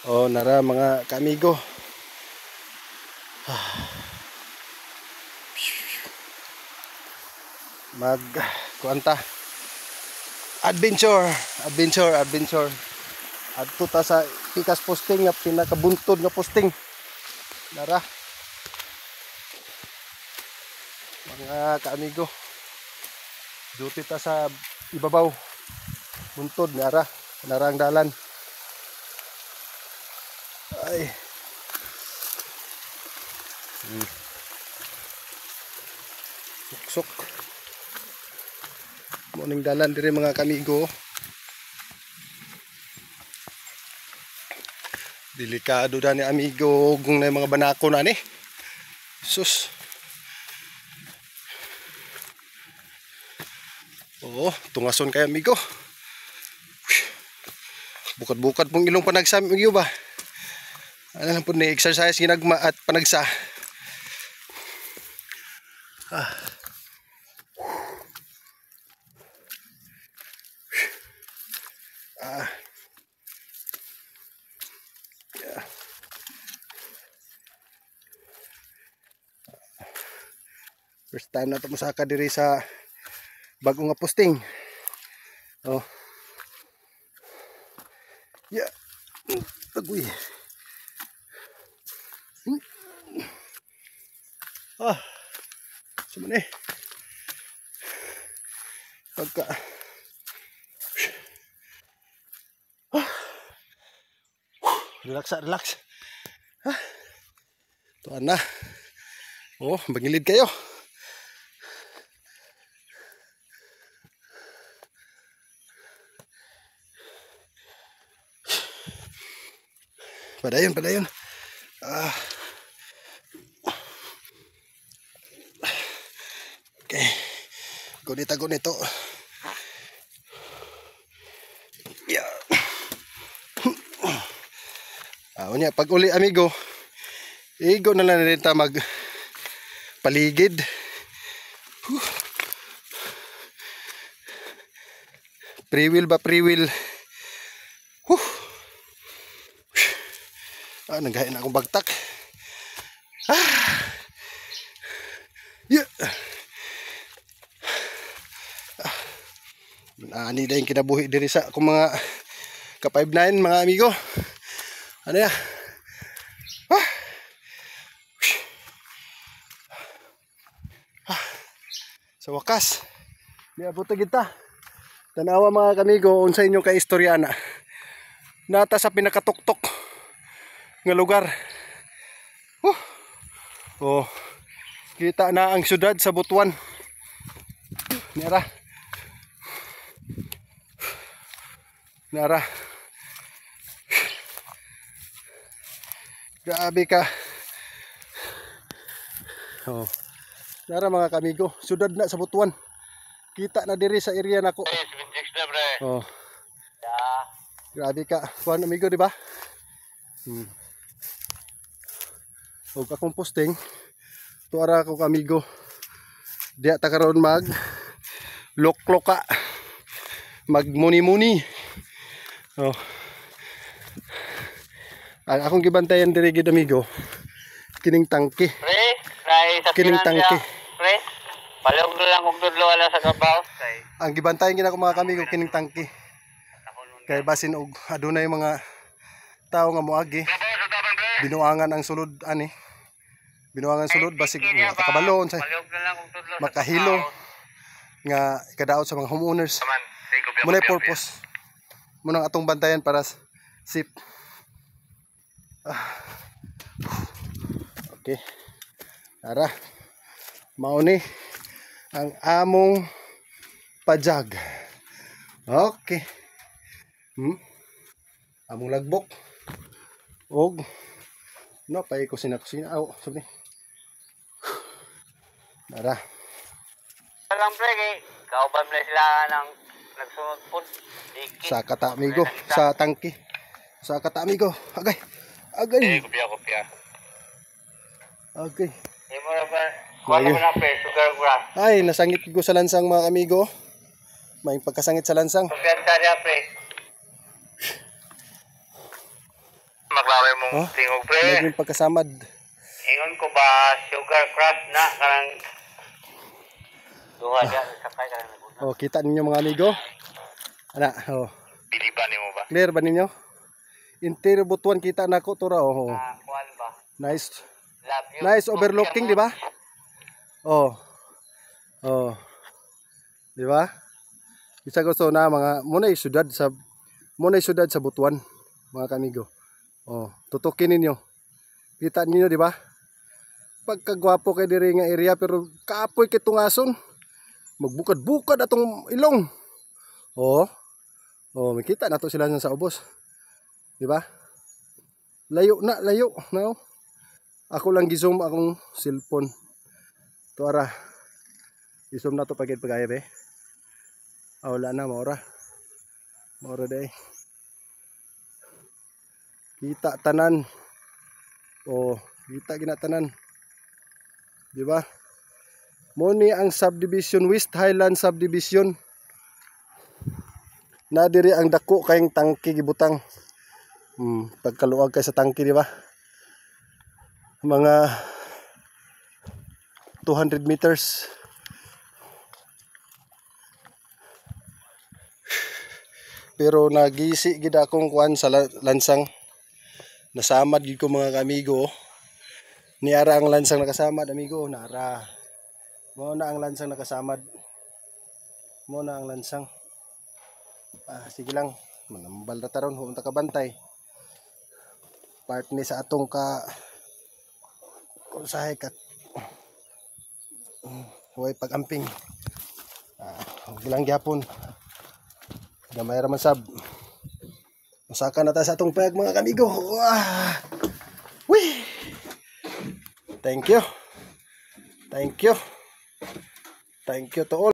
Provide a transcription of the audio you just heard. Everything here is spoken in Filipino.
O nara mga kaamigo. Mag kuanta. Adventure. Adto ta sa pikas posting nga pinakabuntod nga posting. Nara. Mga kaamigo. Duty ta sa ibabaw. Buntod nara. Nara ang dalan. Ay. Suksok. Morning dalan dire mga kamigo. Delikado da ni amigo kung na mga banako na ni. Sus. Oo, tungason kay amigo. Bukat-bukat pong ilong panagsa amigo ba. Ano lang po ni exercise ginagma at panagsa. First time na ito masaka diri sa bagong nga posting. Oh. Yeah. Agoy. Suman eh. Pagka relax. Tuan na. Oh, magilid kayo. Padayon. Okay. Gunita gunito. Yeah. Unya pag uli amigo, igo na lang rin ta mag paligid. Pre-wheel. Naghain akong bagtak. Yeah. Ani na yung kinabuhi diri sa akong mga ka-5'9" mga amigo. Ano ya? Sa wakas, niabot kita. Tanawa mga kamigo, unsa inyo ka istorya na. Nata sa pinakatuktok nga lugar. Oh, kita na ang syudad sa Butuan. Nara. Grabe ka. Oh. Nara mga kamigo, syudad na sa Butuan. Kita na diri sa area nako. Oh. Grabe ka. Kuan amigo, di ba? Og akong posting tuara ko amigo. Diya ta karon mag lokloka. Magmuni-muni. Oh. Ang akong gibantayan diri gid amigo. Kining tangke. Kining tangke. Pre, palong lang kung tudlo ala sa kabaw. Ang gibantayan gid ako mga kamigo kining tangke. Kay basin og adunay mga tao nga moagi. Binuangan ang sulod ani. Binuangan sulod basig makabalo unsay makahilo nga ikadaot sa mga homeowners. Munay purpose. Munang atong bantayan para safe. Okay. Tara. Mao ni ang among pajag. Okay. Among lagbok. Og no pay ko kusina. Aw, sabi. Tara. Lang pre, kauban na sila ng nagsunod po. Sa kata amigo, sa tangki. Sa kata amigo. Agay. Kopya. Okay. Imo ra ba? Kuha na pre, sugar graph. Ay, nasangit ko sa lansang mga amigo. May pagkasangit sa lansang. Kopya ta pre. paglaway mong Oh, tingog, pre. naging pagkasamad. Ingon ko ba, sugar crush na, karang duha dyan, sakay karang naguna. Oh, kita ninyo mga amigo. Ana, oh. Pili ba ni mo ba? Clear ba ninyo? Interior butuan kita nako tura oh. Kuan ba? Nice. Love you. Nice overlooking, di ba? Oh. Oh. Di ba? Isa gusto na mga muna syudad sa Butuan, mga kamigo. Oh, tutukin ninyo. Kita ninyo, di ba? Pagkagwapo kay diri nga area pero kaapoy kay tungason. Magbukad-bukad atong ilong. Oh. Oh, makita na to sila sa ubos. Di ba? Layo na, layo. No? Ako lang gi-zoom akong cellphone. Tuara. I-zoom na to pagayab eh. Wala na, maura. Maura day. Kita tanan. Oh, kita ginatanan. Di ba? Muni ang subdivision West Highland subdivision. Na diri ang dako kayong tangke gibutang. Pagkaluwag kay sa tangke, di ba? Mga 200 meters. Pero nagisi gid akong kuan sa lansang. Nasamad gid ko mga kamigo. Niara ang lansang nakasamad, amigo, nara. Mo na ang lansang nakasamad. Mo na ang lansang. Sige lang, manambal na taron, huwag ka bantay. Part ni sa atong ka usahay ka huwag pag-amping. Huwag lang gyapon. Gamay raman sab. Masaka na tayo sa atong payag mga kamigo. Wih! Thank you. Thank you. Thank you to all.